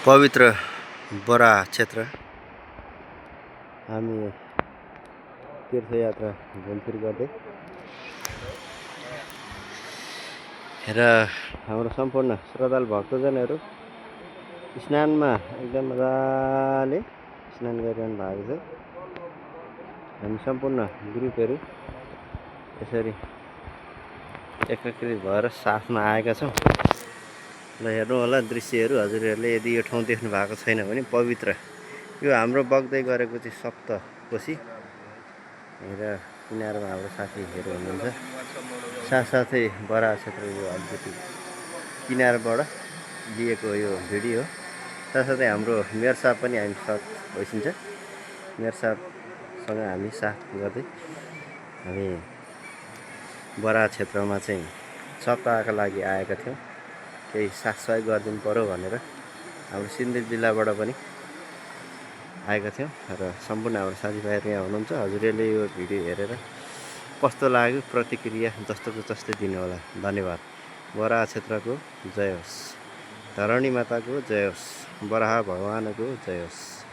पवित्र बरा क्षेत्र हामी तीर्थयात्रा घुमफिर गर्दै र हाम्रो सम्पूर्ण श्रद्धालु भक्तजनहरू स्नानमा एकदम मजाले स्नान गरिरहनु भएको छ। हामी सम्पूर्ण ग्रुपहरू यसरी एकत्रित भएर साथमा आएका छौँ। ल हेर्नु होला दृश्यहरू हजुरहरूले यदि यो ठाउँ देख्नु भएको छैन भने पवित्र यो हाम्रो बग्दै गरेको चाहिँ सप्तकोशी र किनारमा हाम्रो साथीहरू हुनुहुन्छ। साथसाथै बरा क्षेत्र यो अलिकति किनारबाट लिएको यो भिडियो। साथसाथै हाम्रो मेयर साहब पनि हामी साथ भइसिन्छ। मेयर साहबसँग हामी साथ गर्दै हामी बरा क्षेत्रमा चाहिँ सप्ताहका लागि आएका थियौँ। केही साथसहयोग गरिदिनु पर्यो भनेर हाम्रो सिन्धुली जिल्लाबाट पनि आएका थियौँ र सम्पूर्ण हाम्रो साथीभाइहरू यहाँ हुनुहुन्छ। हजुरहरूले यो भिडियो हेरेर कस्तो लाग्यो प्रतिक्रिया जस्तोको जस्तै दिनु होला। धन्यवाद। बराह क्षेत्रको जय होस्, धरणी माताको जय होस्, बराह भगवानको जय होस्।